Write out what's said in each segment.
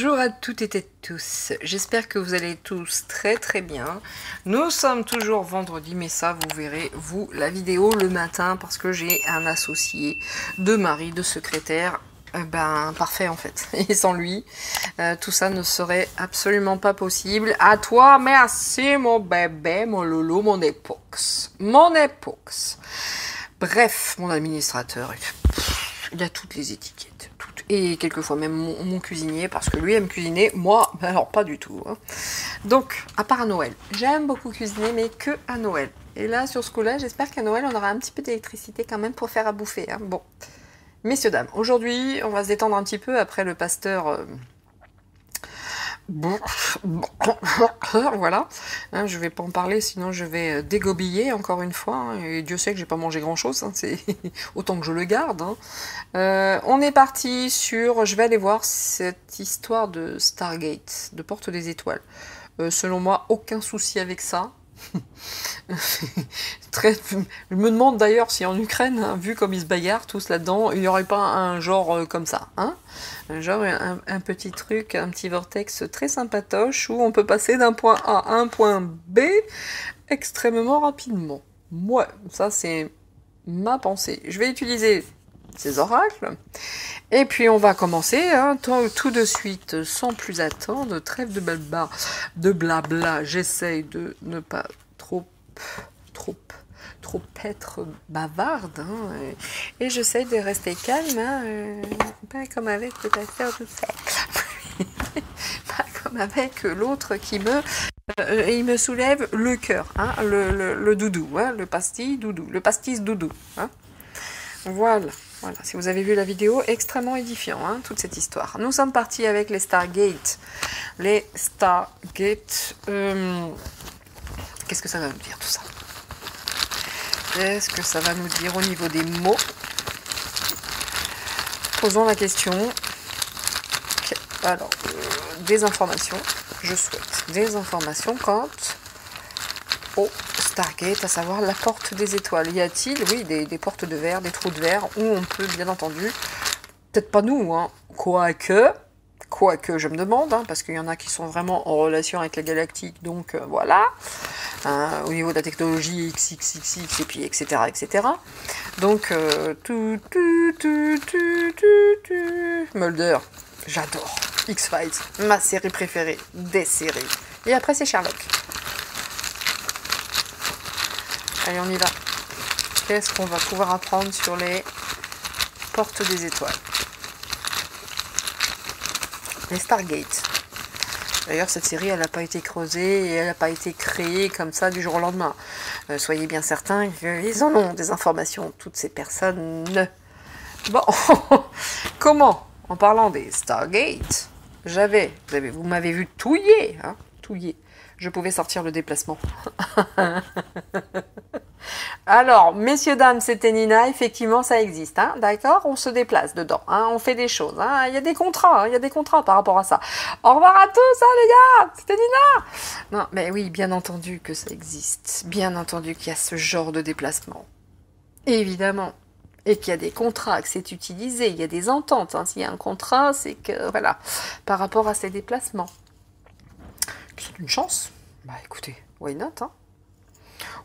Bonjour à toutes et tous, j'espère que vous allez tous très très bien. Nous sommes toujours vendredi, mais ça vous verrez, vous, la vidéo le matin, parce que j'ai un associé de mari, de secrétaire, parfait en fait. Et sans lui, tout ça ne serait absolument pas possible. À toi, merci mon bébé, mon loulou, mon épox. Mon épox. Bref, mon administrateur, il a toutes les étiquettes. Et quelquefois même mon cuisinier, parce que lui aime cuisiner, moi, alors pas du tout. Hein. Donc, à part à Noël, j'aime beaucoup cuisiner, mais que à Noël. Et là, sur ce coup-là, j'espère qu'à Noël, on aura un petit peu d'électricité quand même pour faire à bouffer. Hein. Bon, messieurs, dames, aujourd'hui, on va se détendre un petit peu après le pasteur... Voilà, hein, je vais pas en parler, sinon je vais dégobiller encore une fois, hein, et Dieu sait que j'ai pas mangé grand chose, hein, c'est autant que je le garde. Hein. On est parti sur, je vais aller voir cette histoire de Stargate, de Porte des Étoiles. Selon moi, aucun souci avec ça. Je me demande d'ailleurs si en Ukraine, hein, vu comme ils se bagarrent tous là-dedans, il n'y aurait pas un genre comme ça, hein, genre un petit truc, un petit vortex très sympatoche où on peut passer d'un point A à un point B extrêmement rapidement. Moi, ça c'est ma pensée. Je vais utiliser ces oracles. Et puis on va commencer, hein, tout de suite, sans plus attendre, trêve de blabla, j'essaye de ne pas trop être bavarde, hein, et j'essaie de rester calme, hein, pas comme avec le pasteur du sel, pas comme avec l'autre qui il me soulève le cœur, hein, le doudou, hein, le pastis doudou, hein. Voilà, si vous avez vu la vidéo, extrêmement édifiant, hein, toute cette histoire. Nous sommes partis avec les Stargate. Les Stargate, qu'est-ce que ça va nous dire tout ça? Qu'est-ce que ça va nous dire au niveau des mots? Posons la question. Okay. Alors, des informations, je souhaite des informations quant au Stargate, à savoir la porte des étoiles. Y a-t-il, oui, des portes de verre, des trous de verre, où on peut, bien entendu, peut-être pas nous, hein, quoique, je me demande, hein, parce qu'il y en a qui sont vraiment en relation avec la galactique, donc voilà, hein, au niveau de la technologie XXXX, et puis etc. Donc, Mulder, j'adore. X-Files, ma série préférée des séries. Et après, c'est Sherlock. Allez, on y va. Qu'est-ce qu'on va pouvoir apprendre sur les portes des étoiles? Les Stargate. D'ailleurs, cette série, elle n'a pas été creusée et elle n'a pas été créée comme ça du jour au lendemain. Soyez bien certains qu'ils en ont des informations, toutes ces personnes. Bon, comment? En parlant des Stargate, vous m'avez vu touiller, hein, touiller. Je pouvais sortir le déplacement. Alors, messieurs, dames, c'était Nina. Effectivement, ça existe. Hein, d'accord? On se déplace dedans. Hein, on fait des choses. Hein, il y a des contrats. Il y a des contrats par rapport à ça. Au revoir à tous, hein, les gars. C'était Nina. Non, mais oui, bien entendu que ça existe. Bien entendu qu'il y a ce genre de déplacement. Évidemment. Et qu'il y a des contrats, que c'est utilisé. Il y a des ententes. Hein. S'il y a un contrat, c'est que, voilà, par rapport à ces déplacements. C'est une chance. Bah écoutez, why not, hein?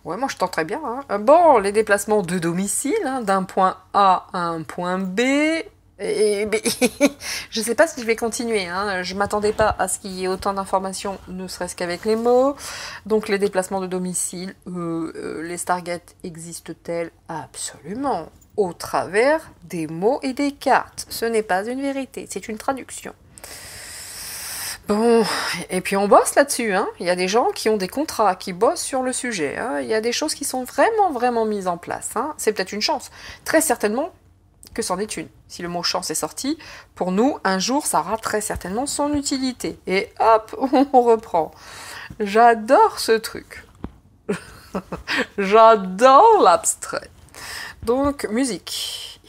Ouais, moi je tenterais bien. Hein. Bon, les déplacements de domicile, hein, d'un point A à un point B. Je ne sais pas si je vais continuer. Hein. Je ne m'attendais pas à ce qu'il y ait autant d'informations, ne serait-ce qu'avec les mots. Donc les déplacements de domicile, les Stargate existent-elles? Absolument. Au travers des mots et des cartes. Ce n'est pas une vérité, c'est une traduction. Bon, et puis on bosse là-dessus, hein. Il y a des gens qui ont des contrats, qui bossent sur le sujet, hein. Il y a des choses qui sont vraiment mises en place, hein. C'est peut-être une chance. Très certainement que c'en est une. Si le mot chance est sorti, pour nous, un jour, ça aura très certainement son utilité. Et hop, on reprend. J'adore ce truc. J'adore l'abstrait. Donc, musique.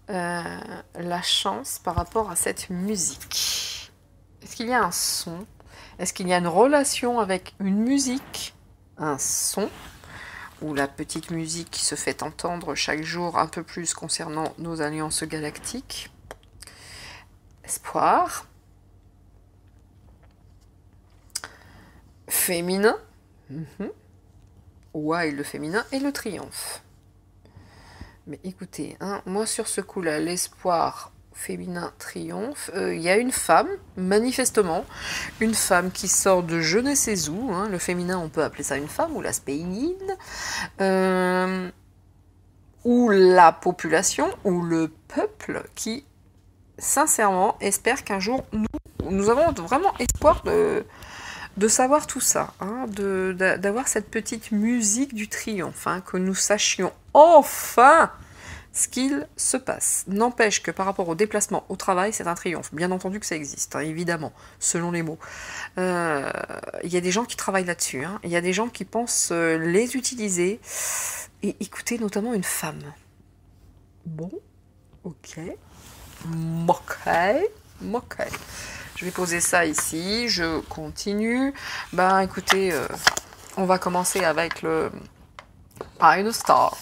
La chance par rapport à cette musique. Est-ce qu'il y a un son? Est-ce qu'il y a une relation avec une musique, un son? ou la petite musique qui se fait entendre chaque jour un peu plus concernant nos alliances galactiques. Espoir. Féminin. Ouais, le féminin et le triomphe. Mais écoutez, hein, moi sur ce coup-là, l'espoir féminin triomphe, il y a une femme, manifestement, une femme qui sort de je ne sais où, hein, le féminin on peut appeler ça une femme, ou l'aspect yin, ou la population, ou le peuple qui, sincèrement, espère qu'un jour, nous avons vraiment espoir de savoir tout ça, hein, d'avoir cette petite musique du triomphe, hein, que nous sachions enfin ce qu'il se passe. N'empêche que par rapport au déplacement au travail, c'est un triomphe. Bien entendu que ça existe, hein, évidemment, selon les mots. Il y a des gens qui travaillent là-dessus, hein. Il y a des gens qui pensent les utiliser. Et écoutez, notamment une femme. Bon, ok. Ok. Je vais poser ça ici, je continue. Ben écoutez, on va commencer avec le Une Star.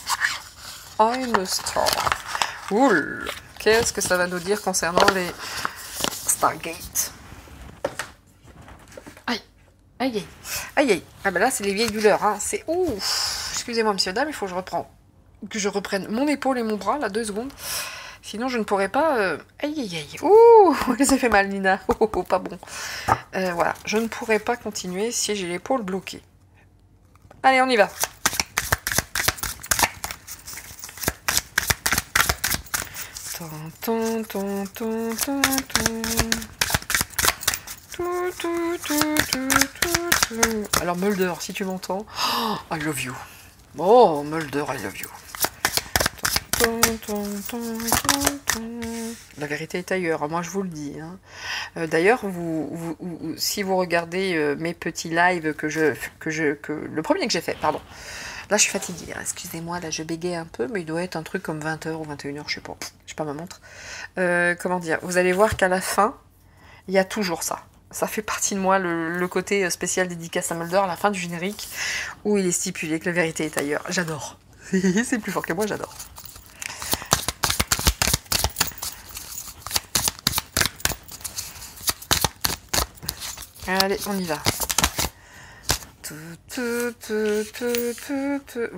Une Star. Oul. Qu'est-ce que ça va nous dire concernant les Stargate? Aïe. Aïe. Aïe aïe. Ah ben là c'est les vieilles douleurs, hein. C'est ouf. Excusez-moi monsieur, dame, il faut que je reprenne mon épaule et mon bras, là, 2 secondes. Sinon, je ne pourrais pas... Aïe, aïe, aïe. Ouh, ça fait mal, Nina. Oh, pas bon. Voilà, je ne pourrais pas continuer si j'ai l'épaule bloquée. Allez, on y va. Alors, Mulder, si tu m'entends... Oh, I love you. Oh, Mulder, I love you. La vérité est ailleurs, moi je vous le dis. Hein. D'ailleurs, si vous regardez mes petits lives le premier que j'ai fait, pardon. Là je suis fatiguée, hein. Excusez-moi, là je bégaye un peu, mais il doit être un truc comme 20h ou 21h, je sais pas ma montre. Comment dire, vous allez voir qu'à la fin, il y a toujours ça. Ça fait partie de moi, le côté spécial dédicace à Mulder, à la fin du générique, où il est stipulé que la vérité est ailleurs. J'adore. C'est plus fort que moi, j'adore. Allez, on y va. Vous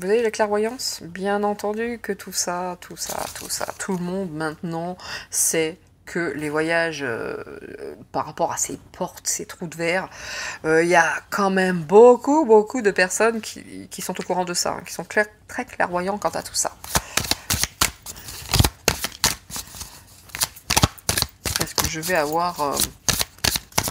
avez la clairvoyance? Bien entendu que tout le monde maintenant sait que les voyages par rapport à ces portes, ces trous de verre, il y a quand même beaucoup de personnes qui sont au courant de ça, hein, qui sont très clairvoyants quant à tout ça. Est-ce que je vais avoir...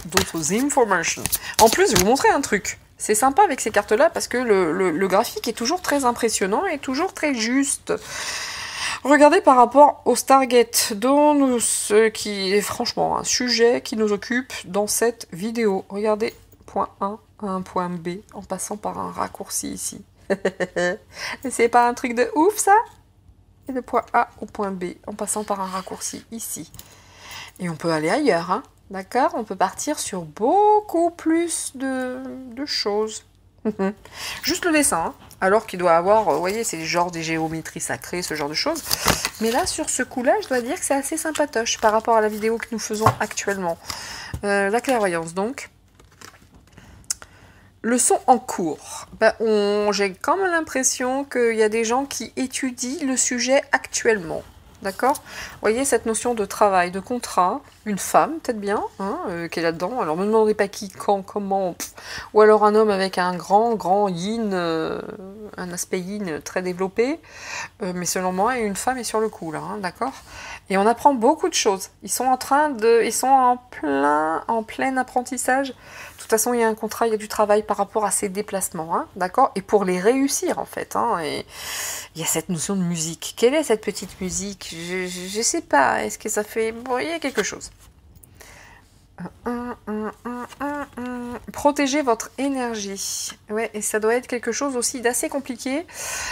d'autres informations. En plus, je vais vous montrer un truc. C'est sympa avec ces cartes-là parce que le graphique est toujours très impressionnant et toujours très juste. Regardez par rapport au Stargate, ce qui est franchement un sujet qui nous occupe dans cette vidéo. Regardez, point A à un point B, en passant par un raccourci ici. C'est pas un truc de ouf, ça? Et le point A au point B, en passant par un raccourci ici. Et on peut aller ailleurs, hein. D'accord? On peut partir sur beaucoup plus de choses. Juste le dessin, hein. Alors qu'il doit avoir, vous voyez, c'est genre des géométries sacrées, ce genre de choses. Mais là, sur ce coup-là, je dois dire que c'est assez sympatoche par rapport à la vidéo que nous faisons actuellement. La clairvoyance, donc. Leçon en cours. Ben, j'ai quand même l'impression qu'il y a des gens qui étudient le sujet actuellement. D'accord? Vous voyez cette notion de travail, de contrat, une femme, peut-être bien, hein, qui est là-dedans. Alors, ne me demandez pas qui, quand, comment, ou alors un homme avec un grand yin, un aspect yin très développé, mais selon moi, une femme est sur le coup, là, hein, d'accord? Et on apprend beaucoup de choses. Ils sont en plein apprentissage. De toute façon, il y a un contrat, il y a du travail par rapport à ces déplacements, hein, d'accord? Et pour les réussir, en fait, hein, et il y a cette notion de musique. Quelle est cette petite musique? Je sais pas. Est-ce que ça fait... Bon, il y a quelque chose. Protégez votre énergie. Ouais, et ça doit être quelque chose aussi d'assez compliqué,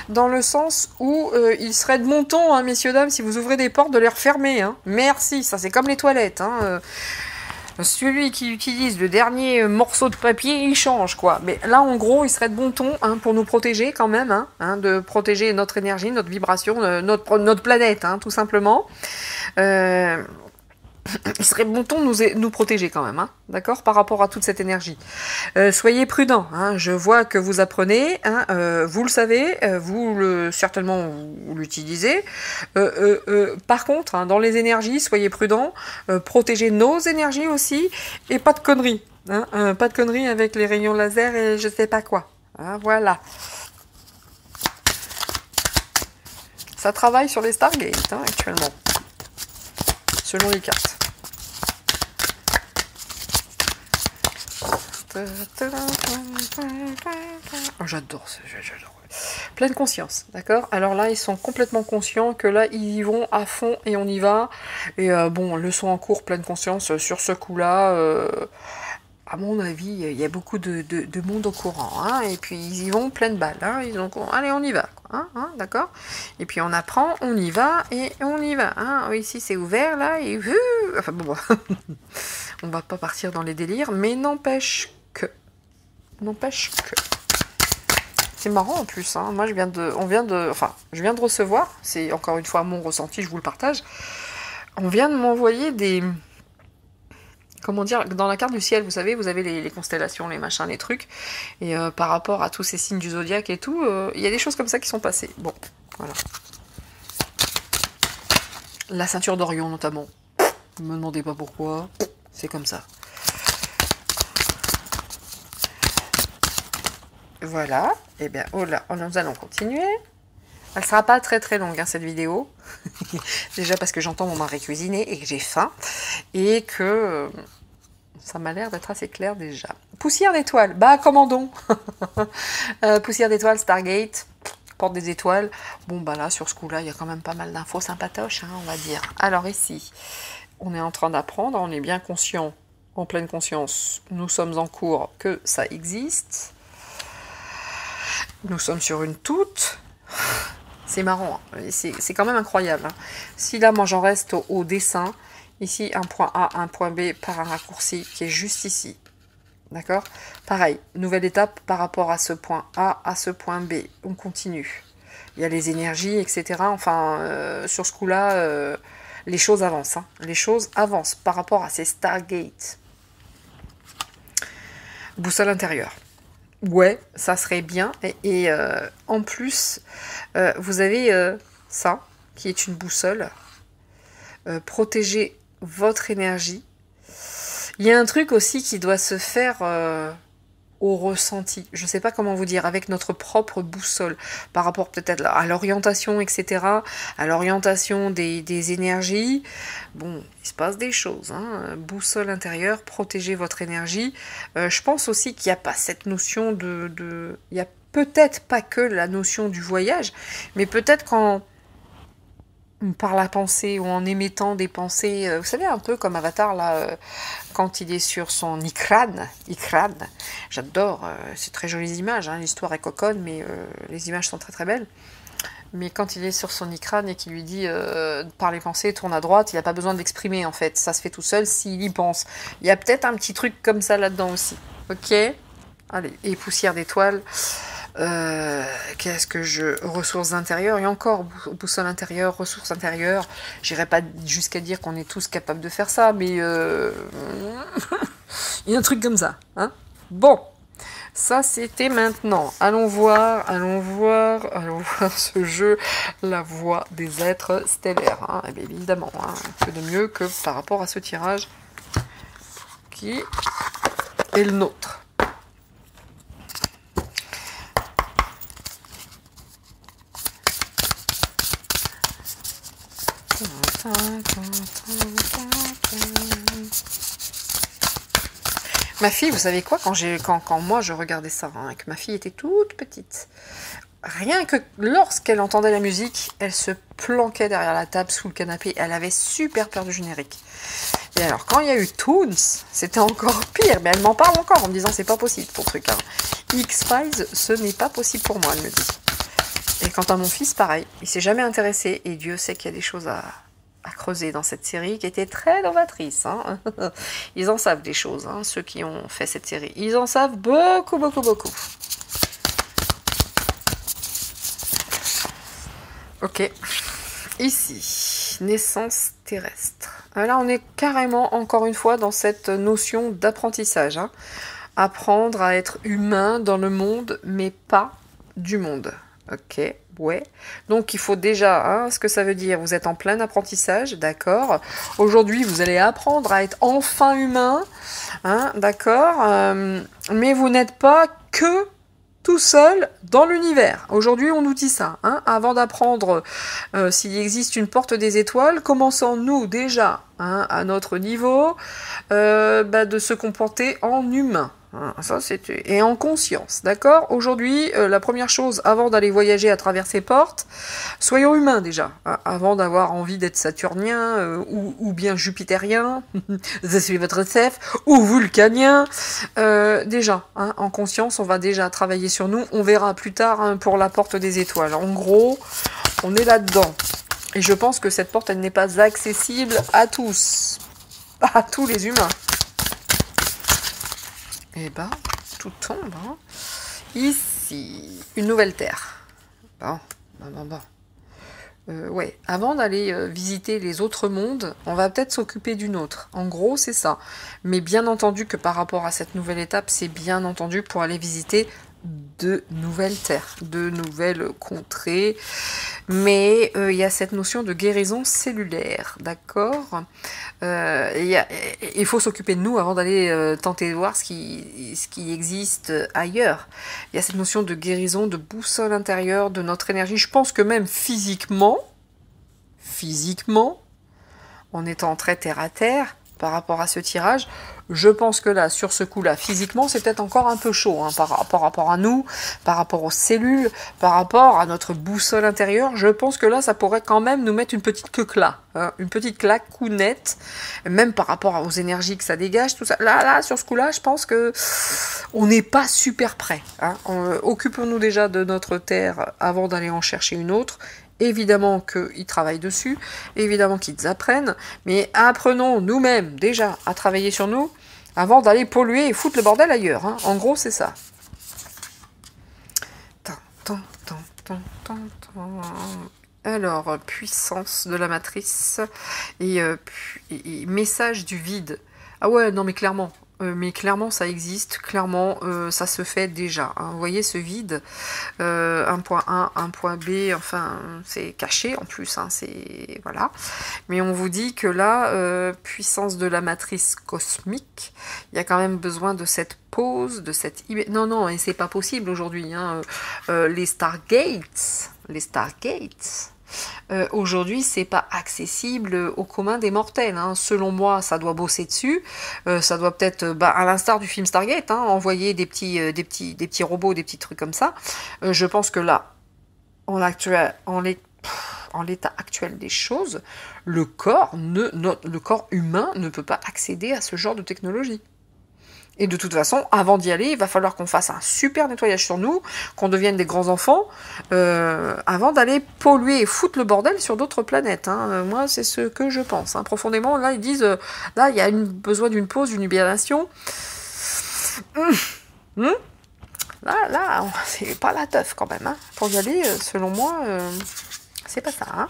dans le sens où il serait de mon ton, hein, messieurs, dames, si vous ouvrez des portes, de les refermer. Hein. Merci, ça c'est comme les toilettes. Hein, celui qui utilise le dernier morceau de papier, il change, quoi. Mais là, en gros, il serait de bon ton, hein, pour nous protéger quand même, hein, de protéger notre énergie, notre vibration, notre planète, hein, tout simplement. Il serait bon ton de nous protéger quand même, hein, d'accord, par rapport à toute cette énergie. Soyez prudents, hein, je vois que vous apprenez, hein, vous le savez, certainement vous l'utilisez. Par contre, hein, dans les énergies, soyez prudents, protégez nos énergies aussi, et pas de conneries, hein, pas de conneries avec les rayons laser et je sais pas quoi. Hein, voilà. Ça travaille sur les Stargate, hein, actuellement. Selon les cartes. Oh, j'adore. Pleine conscience, d'accord? Alors là, ils sont complètement conscients que là, ils y vont à fond et on y va. Et bon, leçon en cours, pleine conscience sur ce coup-là. À mon avis, il y a beaucoup de monde au courant, hein, et puis ils y vont pleine balle, hein, allez, on y va, quoi, hein, d'accord. Et puis on apprend, on y va, et on y va, hein. Ici c'est ouvert, là, et enfin bon, on va pas partir dans les délires, mais n'empêche que, c'est marrant en plus, hein, moi je viens de recevoir, c'est encore une fois mon ressenti, je vous le partage, on vient de m'envoyer des... Comment dire, dans la carte du ciel, vous savez, vous avez les constellations, les machins, les trucs, et par rapport à tous ces signes du zodiaque et tout, il y a des choses comme ça qui sont passées. Bon, voilà. La ceinture d'Orion, notamment. Ne me demandez pas pourquoi, c'est comme ça. Voilà, et bien, oh là, nous allons continuer. Elle sera pas très très longue, hein, cette vidéo. Déjà parce que j'entends mon mari cuisiner et que j'ai faim. Et que ça m'a l'air d'être assez clair déjà. Poussière d'étoiles, bah commandons. Poussière d'étoiles, Stargate, porte des étoiles. Bon bah là, sur ce coup-là, il y a quand même pas mal d'infos sympatoches, hein, on va dire. Alors ici, on est en train d'apprendre, on est bien conscient, en pleine conscience, nous sommes en cours que ça existe. Nous sommes sur une toute... C'est marrant, hein. C'est quand même incroyable, hein. Si là, moi, j'en reste au dessin, ici, un point A, un point B par un raccourci qui est juste ici. D'accord? Pareil, nouvelle étape par rapport à ce point A, à ce point B. On continue. Il y a les énergies, etc. Enfin, sur ce coup-là, les choses avancent, hein. Les choses avancent par rapport à ces Stargates. Boussole intérieure. Ouais, ça serait bien. Et en plus, vous avez ça, qui est une boussole. Protéger votre énergie. Il y a un truc aussi qui doit se faire au ressenti. Je ne sais pas comment vous dire, avec notre propre boussole, par rapport peut-être à l'orientation, etc., à l'orientation des énergies. Bon, il se passe des choses, hein. Boussole intérieure, protégez votre énergie. Je pense aussi qu'il n'y a pas cette notion il n'y a peut-être pas que la notion du voyage, mais peut-être par la pensée ou en émettant des pensées, vous savez, un peu comme Avatar, là, quand il est sur son Ikran, j'adore, c'est très jolies images, hein, l'histoire est coconne, mais les images sont très très belles. Mais quand il est sur son Ikran et qu'il lui dit par les pensées, tourne à droite, il n'a pas besoin d'exprimer en fait, ça se fait tout seul s'il y pense. Il y a peut-être un petit truc comme ça là-dedans aussi, ok? Allez, et poussière d'étoiles. Qu'est-ce que ressources intérieures, et encore boussole intérieure, ressources intérieures, j'irai pas jusqu'à dire qu'on est tous capables de faire ça, mais il y a un truc comme ça, hein. Bon, ça c'était maintenant. Allons voir ce jeu, la voix des êtres stellaires, hein. Et bien évidemment, hein, que de mieux que par rapport à ce tirage qui est le nôtre. Ma fille, vous savez quoi, quand moi je regardais ça, hein, que ma fille était toute petite, rien que lorsqu'elle entendait la musique, elle se planquait derrière la table, sous le canapé, elle avait super peur du générique. Et alors, quand il y a eu Toons, c'était encore pire, mais elle m'en parle encore en me disant c'est pas possible ton truc, hein. X-Files, ce n'est pas possible pour moi, elle me dit. Et quant à mon fils, pareil, il s'est jamais intéressé, et Dieu sait qu'il y a des choses à à creuser dans cette série qui était très novatrice. Hein. Ils en savent des choses, hein, ceux qui ont fait cette série. Ils en savent beaucoup, beaucoup, beaucoup. Ok. Ici, naissance terrestre. Là, on est carrément, encore une fois, dans cette notion d'apprentissage. Hein. Apprendre à être humain dans le monde, mais pas du monde. Ok, ouais. Donc, il faut déjà, hein, ce que ça veut dire, vous êtes en plein apprentissage, d'accord. Aujourd'hui, vous allez apprendre à être enfin humain, hein, d'accord. Mais vous n'êtes pas que tout seul dans l'univers. Aujourd'hui, on nous dit ça. Hein, avant d'apprendre s'il existe une porte des étoiles, commençons-nous déjà, hein, à notre niveau, de se comporter en humain. Ça, et en conscience, d'accord. Aujourd'hui, la première chose, avant d'aller voyager à travers ces portes, soyons humains déjà, hein, avant d'avoir envie d'être saturnien ou bien jupitérien, je suis votre chef, ou vulcanien. Déjà, hein, en conscience, on va déjà travailler sur nous. On verra plus tard, hein, pour la porte des étoiles. En gros, on est là-dedans. Et je pense que cette porte, elle n'est pas accessible à tous, à tous les humains. Et ben, tout tombe. Hein. Ici, une nouvelle terre. Bon. Ouais, avant d'aller visiter les autres mondes, on va peut-être s'occuper d'une autre. En gros, c'est ça. Mais bien entendu que par rapport à cette nouvelle étape, c'est bien entendu pour aller visiter de nouvelles terres, de nouvelles contrées. Mais il y a cette notion de guérison cellulaire, d'accord. Il faut s'occuper de nous avant d'aller tenter de voir ce qui existe ailleurs. Il y a cette notion de guérison, de boussole intérieure, de notre énergie. Je pense que même physiquement, en étant très terre à terre, par rapport à ce tirage, je pense que là, sur ce coup-là, physiquement, c'est peut-être encore un peu chaud, hein, par rapport à nous, par rapport aux cellules, par rapport à notre boussole intérieure. Je pense que là, ça pourrait quand même nous mettre une petite queue là, hein, une petite claque counette, même par rapport aux énergies que ça dégage, tout ça. Là, sur ce coup-là, je pense que on n'est pas super prêt. Hein. Occupons-nous déjà de notre terre avant d'aller en chercher une autre. Évidemment qu'ils travaillent dessus, évidemment qu'ils apprennent, mais apprenons nous-mêmes déjà à travailler sur nous avant d'aller polluer et foutre le bordel ailleurs. Hein. En gros, c'est ça. Alors, puissance de la matrice et message du vide. Ah ouais, non mais clairement. Ça existe, clairement, ça se fait déjà. Hein. Vous voyez ce vide, un point A, un point B, enfin, c'est caché en plus, hein, c'est voilà. Mais on vous dit que là, puissance de la matrice cosmique, il y a quand même besoin de cette pause, de cette... Non, et c'est pas possible aujourd'hui. Hein. Les Stargates... aujourd'hui, c'est pas accessible au commun des mortels. Hein. Selon moi, ça doit bosser dessus. Ça doit peut-être, à l'instar du film Stargate, hein, envoyer des petits robots, des petits trucs comme ça. Je pense que là, en l'état actuel des choses, le corps humain ne peut pas accéder à ce genre de technologie. Et de toute façon, avant d'y aller, il va falloir qu'on fasse un super nettoyage sur nous, qu'on devienne des grands enfants, avant d'aller polluer et foutre le bordel sur d'autres planètes. Hein. Moi, c'est ce que je pense. Hein. Profondément, là, ils disent, là, il y a besoin d'une pause, d'une hibernation. Là, c'est pas la teuf quand même. Hein. Pour y aller, selon moi, c'est pas ça.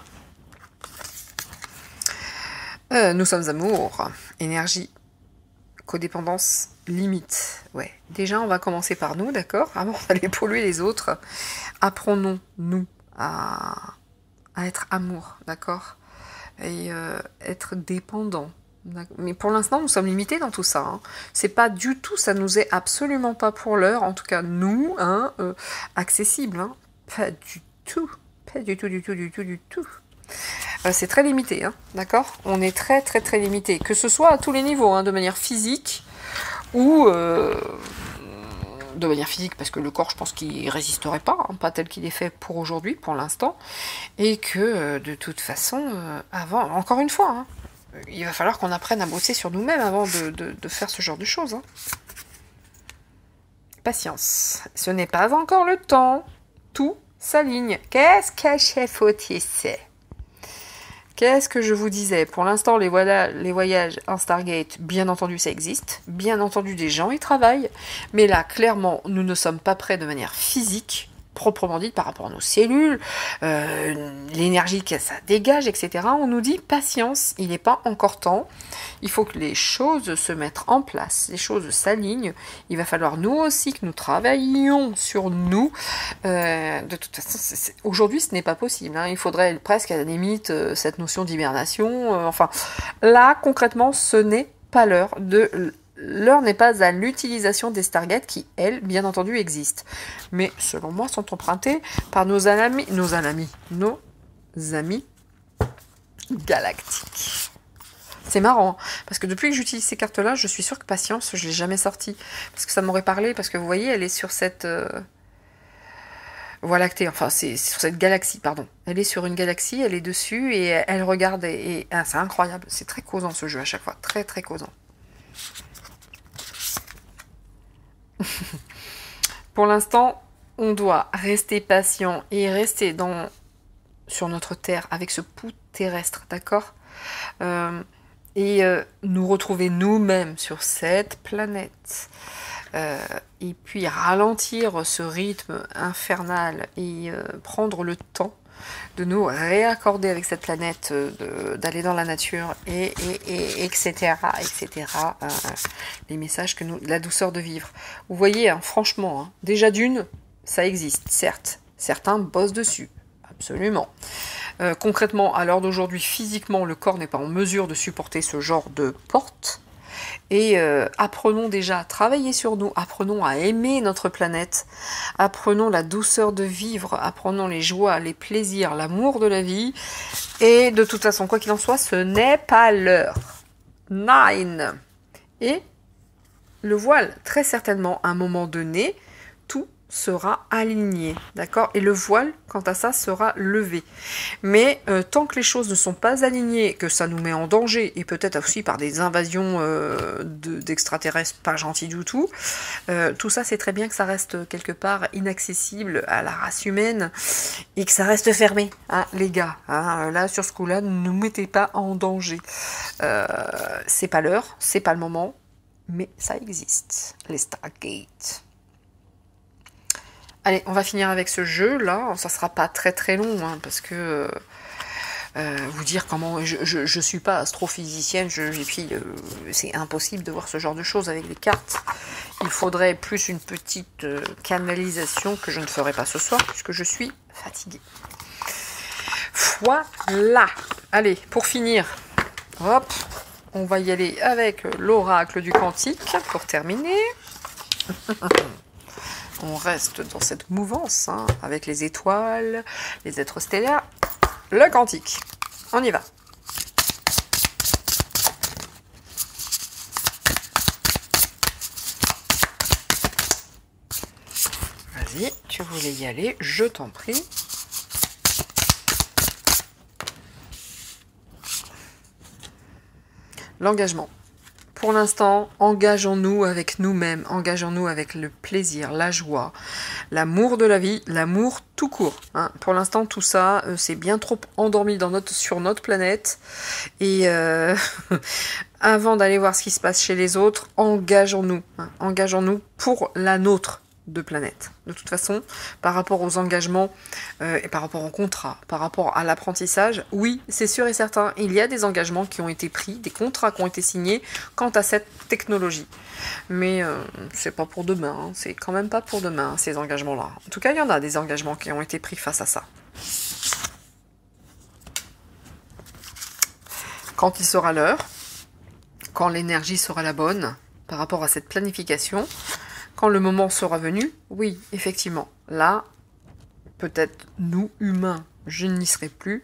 Hein. Nous sommes amour, énergie, codépendance, limite. Ouais. Déjà, on va commencer par nous, d'accord? Avant d'aller polluer les autres, apprenons, nous, à être amour, d'accord? Et être dépendant. Mais pour l'instant, nous sommes limités dans tout ça. Hein. C'est pas du tout, ça nous est absolument pas pour l'heure, en tout cas, nous, hein, accessible. Hein. Pas du tout. Pas du tout. C'est très limité, hein, d'accord? On est très limité, que ce soit à tous les niveaux, hein, de manière physique ou de manière physique, parce que le corps, je pense qu'il résisterait pas, hein, pas tel qu'il est fait pour aujourd'hui, pour l'instant, et que de toute façon, avant, encore une fois, hein, il va falloir qu'on apprenne à bosser sur nous-mêmes avant de faire ce genre de choses. Hein. Patience, ce n'est pas encore le temps, tout s'aligne. Qu'est-ce que chef Otis sait? Qu'est-ce que je vous disais? Pour l'instant, les voyages en Stargate, bien entendu, ça existe. Bien entendu, des gens y travaillent. Mais là, clairement, nous ne sommes pas prêts de manière physique, proprement dite, par rapport à nos cellules, l'énergie que ça dégage, etc. On nous dit patience, il n'est pas encore temps. Il faut que les choses se mettent en place, les choses s'alignent. Il va falloir nous aussi que nous travaillions sur nous. De toute façon, aujourd'hui, ce n'est pas possible. Hein. Il faudrait presque, à la limite, cette notion d'hibernation. Enfin, là, concrètement, ce n'est pas l'heure de... L'heure n'est pas à l'utilisation des Stargates qui, elles, bien entendu, existent. Mais, selon moi, sont empruntées par nos amis galactiques. C'est marrant, parce que depuis que j'utilise ces cartes-là, je suis sûre que Patience, je ne l'ai jamais sortie. Parce que ça m'aurait parlé, parce que vous voyez, elle est sur cette... Voie lactée, enfin, c'est sur cette galaxie, pardon. Elle est sur une galaxie, elle est dessus, et elle regarde, et c'est incroyable. C'est très causant, ce jeu, à chaque fois. Très, très causant. Pour l'instant, on doit rester patient et rester sur notre Terre avec ce pouls terrestre, d'accord, et nous retrouver nous-mêmes sur cette planète, et puis ralentir ce rythme infernal et prendre le temps de nous réaccorder avec cette planète, d'aller dans la nature, et etc., etc. Les messages que nous, la douceur de vivre. Vous voyez, hein, franchement, hein, déjà d'une, ça existe, certes. Certains bossent dessus, absolument. Concrètement, à l'heure d'aujourd'hui, physiquement, le corps n'est pas en mesure de supporter ce genre de porte. Et apprenons déjà à travailler sur nous, apprenons à aimer notre planète, apprenons la douceur de vivre, apprenons les joies, les plaisirs, l'amour de la vie. Et de toute façon, quoi qu'il en soit, ce n'est pas l'heure. 9. Et le voile, très certainement, à un moment donné, tout sera aligné, d'accord? Et le voile, quant à ça, sera levé. Mais tant que les choses ne sont pas alignées, que ça nous met en danger, et peut-être aussi par des invasions d'extraterrestres pas gentils du tout, tout ça, c'est très bien que ça reste quelque part inaccessible à la race humaine, et que ça reste fermé, hein, les gars. Hein, là, sur ce coup-là, ne nous mettez pas en danger. C'est pas l'heure, c'est pas le moment, mais ça existe, les Stargates. Allez, on va finir avec ce jeu, là. Ça sera pas très très long, hein, parce que... vous dire comment... Je suis pas astrophysicienne, et puis c'est impossible de voir ce genre de choses avec les cartes. Il faudrait plus une petite canalisation que je ne ferai pas ce soir, puisque je suis fatiguée. Voilà. Allez, pour finir, hop, on va y aller avec l'oracle du quantique, pour terminer. On reste dans cette mouvance, hein, avec les étoiles, les êtres stellaires, le quantique. On y va. Vas-y, tu voulais y aller, je t'en prie. L'engagement. Pour l'instant, engageons-nous avec nous-mêmes, engageons-nous avec le plaisir, la joie, l'amour de la vie, l'amour tout court. Hein. Pour l'instant, tout ça, c'est bien trop endormi sur notre planète. Et avant d'aller voir ce qui se passe chez les autres, engageons-nous. Hein. Engageons-nous pour la nôtre de planète. De toute façon, par rapport aux engagements, et par rapport au contrat, par rapport à l'apprentissage, oui, c'est sûr et certain, il y a des engagements qui ont été pris, des contrats qui ont été signés quant à cette technologie. Mais c'est pas pour demain, hein, c'est quand même pas pour demain, ces engagements-là. En tout cas, il y en a des engagements qui ont été pris face à ça. Quand il sera l'heure, quand l'énergie sera la bonne, par rapport à cette planification, quand le moment sera venu, oui, effectivement, là, peut-être nous, humains, je n'y serai plus,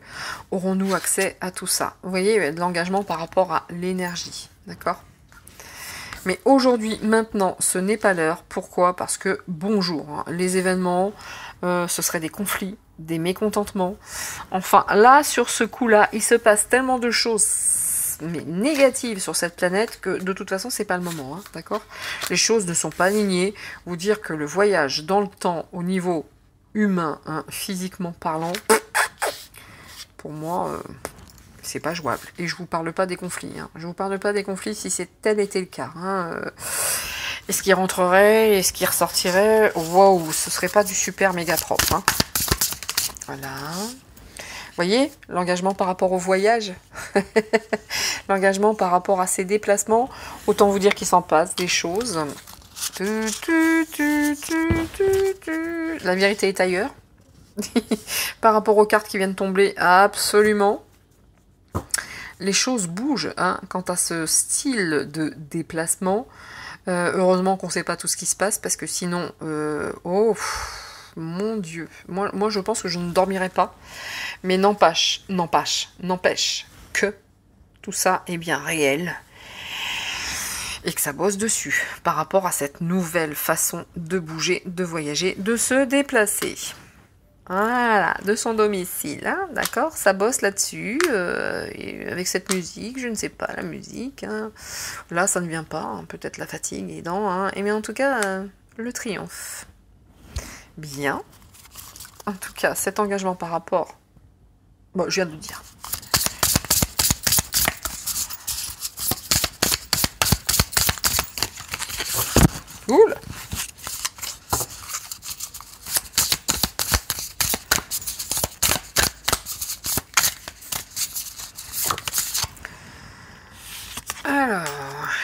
aurons-nous accès à tout ça. Vous voyez, il y a de l'engagement par rapport à l'énergie, d'accord? Mais aujourd'hui, maintenant, ce n'est pas l'heure. Pourquoi? Parce que, bonjour, hein, les événements, ce seraient des conflits, des mécontentements. Enfin, là, sur ce coup-là, il se passe tellement de choses mais négatives sur cette planète que de toute façon c'est pas le moment, hein, d'accord? Les choses ne sont pas alignées. Vous dire que le voyage dans le temps au niveau humain, hein, physiquement parlant, pour moi c'est pas jouable. Et je vous parle pas des conflits. Hein. Je vous parle pas des conflits si tel était le cas. Hein. Est-ce qu'il rentrerait? Est-ce qu'il ressortirait? Waouh, ce serait pas du super méga propre. Hein. Voilà. Vous voyez, l'engagement par rapport au voyage, l'engagement par rapport à ces déplacements, autant vous dire qu'il s'en passe des choses. La vérité est ailleurs. Par rapport aux cartes qui viennent tomber, absolument. Les choses bougent hein, quant à ce style de déplacement. Heureusement qu'on ne sait pas tout ce qui se passe, parce que sinon... mon Dieu. Moi, je pense que je ne dormirai pas. Mais n'empêche que tout ça est bien réel. Et que ça bosse dessus par rapport à cette nouvelle façon de bouger, de voyager, de se déplacer. Voilà, de son domicile, hein, d'accord, ça bosse là-dessus, avec cette musique, je ne sais pas, la musique, hein. Là ça ne vient pas, hein, peut-être la fatigue aidant, hein, mais en tout cas, le triomphe. Bien, en tout cas, cet engagement par rapport, bon, je viens de le dire. Cool. Alors,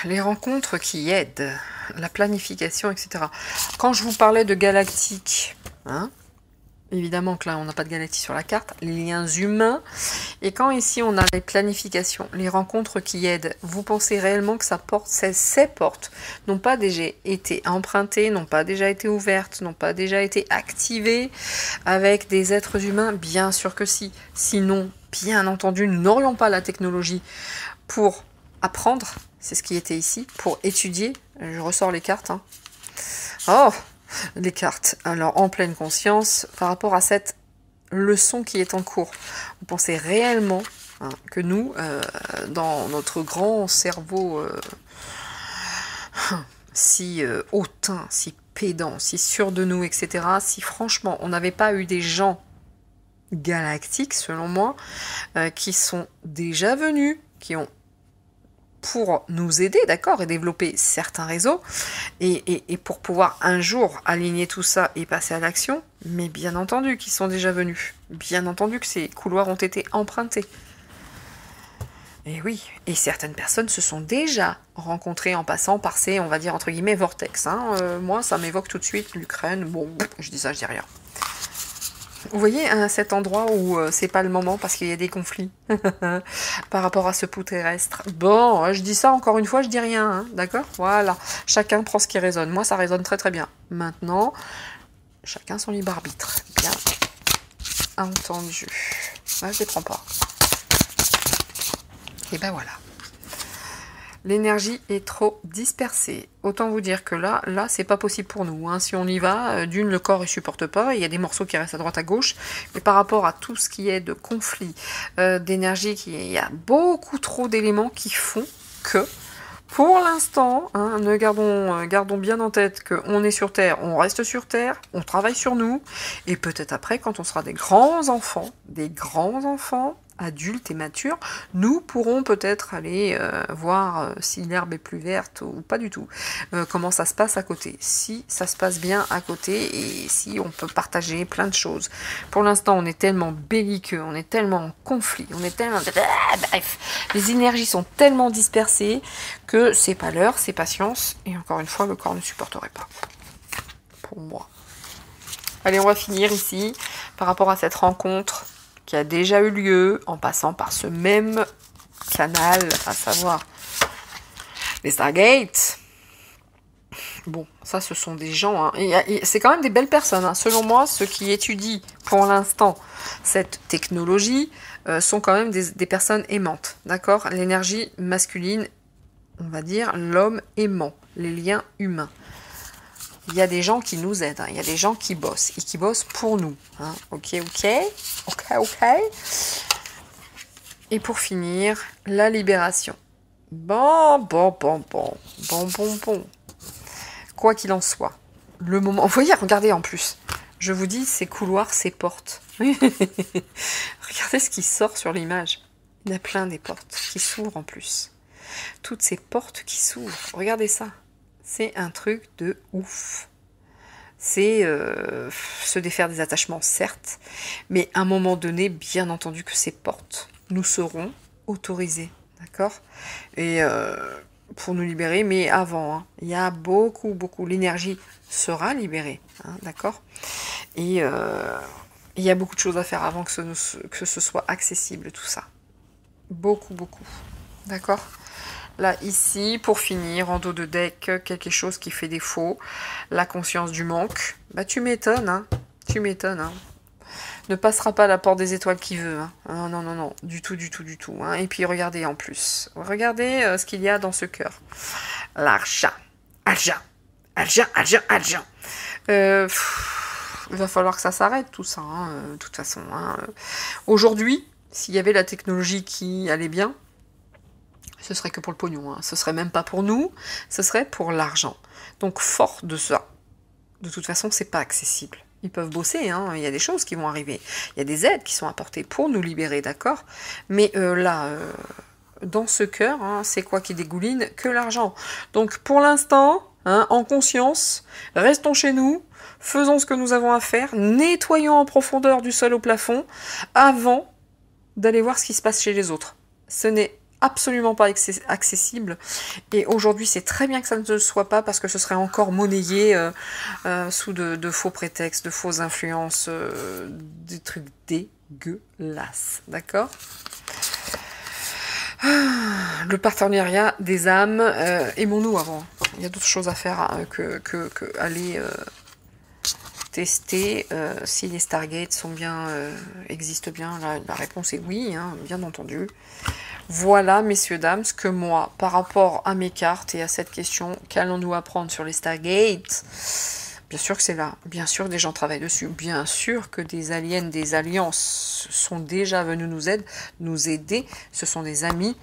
les rencontres qui aident, la planification, etc. Quand je vous parlais de galactique, hein, évidemment que là, on n'a pas de galactique sur la carte, les liens humains, et quand ici, on a les planifications, les rencontres qui aident, vous pensez réellement que ça porte, ces portes n'ont pas déjà été empruntées, n'ont pas déjà été ouvertes, n'ont pas déjà été activées avec des êtres humains? Bien sûr que si. Sinon, bien entendu, nous n'aurions pas la technologie pour apprendre, c'est ce qui était ici, pour étudier. Je ressors les cartes. Hein. Oh, les cartes. Alors, en pleine conscience, par rapport à cette leçon qui est en cours, vous pensez réellement hein, que nous, dans notre grand cerveau si hautain, si pédant, si sûr de nous, etc., si franchement, on n'avait pas eu des gens galactiques, selon moi, qui sont déjà venus, qui ont pour nous aider, d'accord, et développer certains réseaux, et pour pouvoir un jour aligner tout ça et passer à l'action, mais bien entendu qu'ils sont déjà venus, bien entendu que ces couloirs ont été empruntés. Et oui, et certaines personnes se sont déjà rencontrées en passant par ces, on va dire, entre guillemets, vortex. Hein. Moi, ça m'évoque tout de suite l'Ukraine, bon, je dis ça, je dis rien. Vous voyez, à cet endroit où c'est pas le moment parce qu'il y a des conflits par rapport à ce pot terrestre. Bon, je dis ça encore une fois, je dis rien, hein, d'accord? Voilà, chacun prend ce qui résonne. Moi, ça résonne très très bien. Maintenant, chacun son libre arbitre. Bien entendu. Moi, je les prends pas. Et ben voilà. L'énergie est trop dispersée. Autant vous dire que là c'est pas possible pour nous. Hein. Si on y va, d'une, le corps ne supporte pas, il y a des morceaux qui restent à droite à gauche, mais par rapport à tout ce qui est de conflit, d'énergie, il y a beaucoup trop d'éléments qui font que, pour l'instant, hein, gardons bien en tête qu'on est sur Terre, on reste sur Terre, on travaille sur nous, et peut-être après, quand on sera des grands enfants, adultes et matures, nous pourrons peut-être aller voir si l'herbe est plus verte ou pas du tout, comment ça se passe à côté, si ça se passe bien à côté et si on peut partager plein de choses. Pour l'instant, on est tellement belliqueux, on est tellement en conflit, on est tellement... Bref, les énergies sont tellement dispersées que c'est pas l'heure, c'est patience, et encore une fois, le corps ne supporterait pas. Pour moi. Allez, on va finir ici, par rapport à cette rencontre qui a déjà eu lieu en passant par ce même canal, à savoir les Stargates. Bon, ça ce sont des gens, hein, et c'est quand même des belles personnes. Hein. Selon moi, ceux qui étudient pour l'instant cette technologie sont quand même des personnes aimantes, d'accord? L'énergie masculine, on va dire l'homme aimant, les liens humains. Il y a des gens qui nous aident, hein. Il y a des gens qui bossent, et qui bossent pour nous. Hein. Ok. Et pour finir, la libération. Bon. Quoi qu'il en soit, le moment... Vous voyez, regardez en plus. Je vous dis, ces couloirs, ces portes. Regardez ce qui sort sur l'image. Il y en a plein des portes qui s'ouvrent en plus. Toutes ces portes qui s'ouvrent. Regardez ça. C'est un truc de ouf. C'est se défaire des attachements, certes, mais à un moment donné, bien entendu que ces portes nous seront autorisées, d'accord? Et pour nous libérer, mais avant, hein, il y a beaucoup, l'énergie sera libérée, hein, d'accord? Et il y a beaucoup de choses à faire avant que ce soit accessible, tout ça. Beaucoup, d'accord? Là, ici, pour finir, en dos de deck, quelque chose qui fait défaut. La conscience du manque. Bah, tu m'étonnes, hein. Tu m'étonnes, hein. Ne passera pas à la porte des étoiles qui veut, hein. Non, non, non, non. Du tout, hein. Et puis, regardez en plus. Regardez ce qu'il y a dans ce cœur. L'argent. Argent. Il va falloir que ça s'arrête, tout ça, hein, de toute façon. Hein. Aujourd'hui, s'il y avait la technologie qui allait bien, ce serait que pour le pognon, hein. Ce serait même pas pour nous, ce serait pour l'argent. Donc fort de ça. De toute façon, c'est pas accessible. Ils peuvent bosser, hein. Il y a des choses qui vont arriver. Il y a des aides qui sont apportées pour nous libérer, d'accord? Mais là, dans ce cœur, hein, c'est quoi qui dégouline? Que l'argent. Donc pour l'instant, hein, en conscience, restons chez nous, faisons ce que nous avons à faire, nettoyons en profondeur du sol au plafond, avant d'aller voir ce qui se passe chez les autres. Ce n'est absolument pas accessible, et aujourd'hui c'est très bien que ça ne le soit pas, parce que ce serait encore monnayé sous de faux prétextes, de fausses influences, des trucs dégueulasses, d'accord? Le partenariat des âmes, aimons-nous avant, il y a d'autres choses à faire que aller tester si les Stargates sont bien, existent bien. La réponse est oui, hein, bien entendu. Voilà, messieurs, dames, ce que moi, par rapport à mes cartes et à cette question, qu'allons-nous apprendre sur les Stargates? Bien sûr que c'est là, bien sûr que des gens travaillent dessus, bien sûr que des aliens, des alliances sont déjà venus nous aider, ce sont des amis,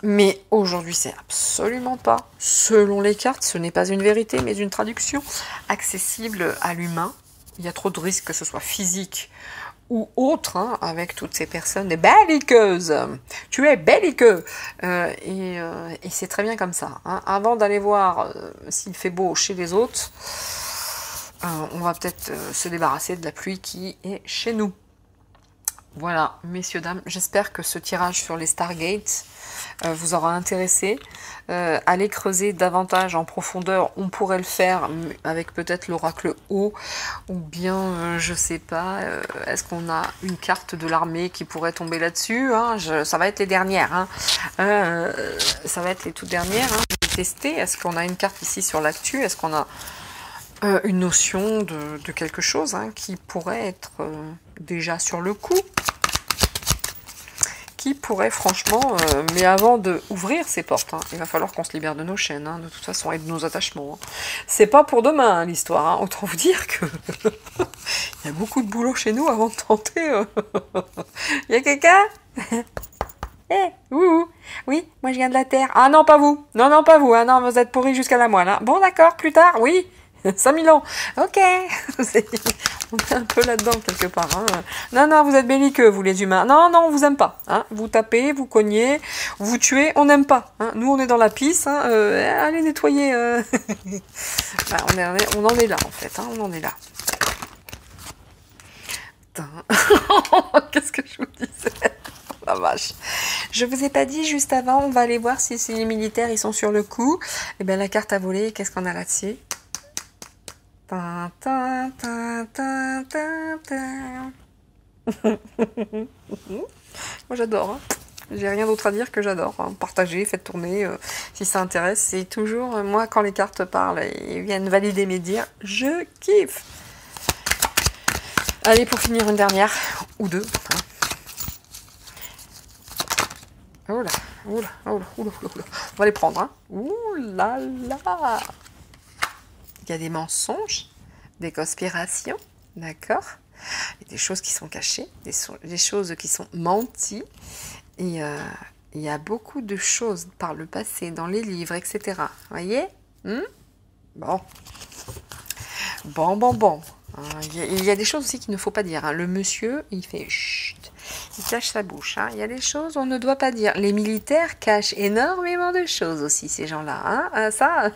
mais aujourd'hui c'est absolument pas, selon les cartes, ce n'est pas une vérité, mais une traduction accessible à l'humain. Il y a trop de risques que ce soit physique ou autre, hein, avec toutes ces personnes des belliqueuses. Tu es belliqueux. Et c'est très bien comme ça. Hein. Avant d'aller voir s'il fait beau chez les autres, on va peut-être se débarrasser de la pluie qui est chez nous. Voilà, messieurs, dames, j'espère que ce tirage sur les Stargates vous aura intéressé. Allez creuser davantage en profondeur, on pourrait le faire avec peut-être l'oracle haut, ou bien, je sais pas, est-ce qu'on a une carte de l'armée qui pourrait tomber là-dessus, hein, ça va être les dernières, hein. Ça va être les toutes dernières, hein. Je vais tester, est-ce qu'on a une carte ici sur l'actu, est-ce qu'on a une notion de quelque chose, hein, qui pourrait être déjà sur le coup, qui pourrait franchement, mais avant d'ouvrir ces portes, hein, il va falloir qu'on se libère de nos chaînes, hein, de toute façon, et de nos attachements. Hein. C'est pas pour demain, hein, l'histoire, hein. Autant vous dire que il y a beaucoup de boulot chez nous avant de tenter. Il y a quelqu'un? Ouh, oui, moi je viens de la Terre. Ah non, pas vous. Non, non, pas vous. Hein, non, vous êtes pourris jusqu'à la moelle. Hein. Bon, d'accord, plus tard, oui. 5000 ans. Ok. On est un peu là-dedans quelque part. Hein. Non, non, vous êtes belliqueux, vous les humains. Non, non, on vous aime pas. Hein. Vous tapez, vous cognez, vous tuez, on n'aime pas. Hein. Nous, on est dans la pisse. Hein. Allez nettoyer. Bah, on en est là, en fait. Hein. On en est là. Qu'est-ce que je vous disais? La vache. Je vous ai pas dit juste avant, on va aller voir si les militaires ils sont sur le coup. Et bien la carte à voler, qu'est-ce qu'on a là-dessus? Moi j'adore, hein. J'ai rien d'autre à dire que j'adore. Hein. Partagez, faites tourner, si ça intéresse. C'est toujours, moi quand les cartes parlent et viennent valider mes dires, je kiffe. Allez, pour finir, une dernière, ou deux. Hein. Oh là, oh là, oh là, oh là, oh là. On va les prendre, hein. Ouh là là. Il y a des mensonges, des conspirations, d'accord? Il y a des choses qui sont cachées, des choses qui sont menties. Et il y a beaucoup de choses par le passé, dans les livres, etc. Vous voyez? Bon. Bon. Il y a des choses aussi qu'il ne faut pas dire. Hein. Le monsieur, il fait chut. qui cache sa bouche. Hein. Il y a des choses on ne doit pas dire. Les militaires cachent énormément de choses aussi, ces gens-là. Hein. Ça,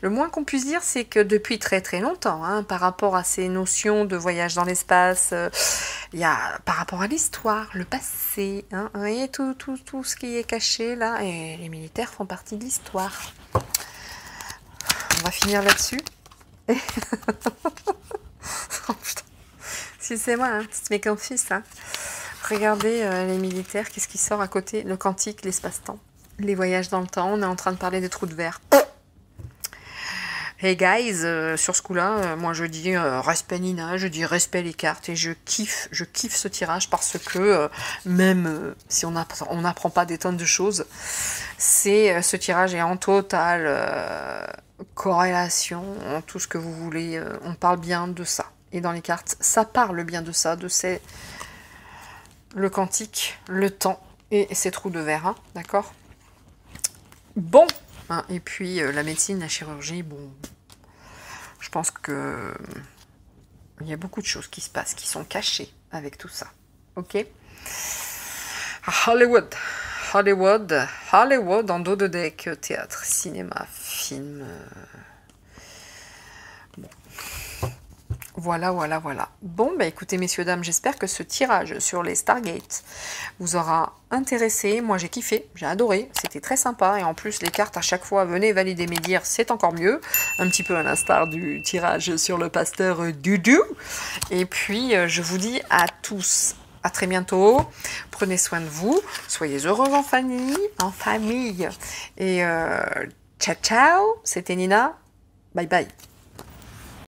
le moins qu'on puisse dire, c'est que depuis très très longtemps, hein, par rapport à ces notions de voyage dans l'espace, il y a par rapport à l'histoire, le passé, hein, vous voyez, tout ce qui est caché là, et les militaires font partie de l'histoire. On va finir là-dessus. Oh, putain. Si c'est moi, hein, petite méconfuse, hein. Regardez les militaires, qu'est-ce qui sort à côté? Le quantique, l'espace-temps, les voyages dans le temps. On est en train de parler des trous de verre. Hey guys, sur ce coup-là, moi je dis respect Nina, je dis respect les cartes et je kiffe ce tirage parce que même si on n'apprend pas des tonnes de choses, ce tirage est en totale corrélation, tout ce que vous voulez, on parle bien de ça. Et dans les cartes, ça parle bien de ça, le quantique, le temps et ces trous de verre, hein, d'accord? Bon, hein, et puis la médecine, la chirurgie, bon, je pense que il y a beaucoup de choses qui se passent, qui sont cachées avec tout ça, ok? Hollywood, en dos de deck, théâtre, cinéma, film... Bon. Voilà. Bon, bah écoutez, messieurs, dames, j'espère que ce tirage sur les Stargate vous aura intéressé. Moi, j'ai kiffé, j'ai adoré, c'était très sympa. Et en plus, les cartes, à chaque fois, venez valider mes dires, c'est encore mieux. Un petit peu à l'instar du tirage sur le pasteur Doudou. Et puis, je vous dis à tous, à très bientôt. Prenez soin de vous, soyez heureux en famille. Et ciao, c'était Nina. Bye bye.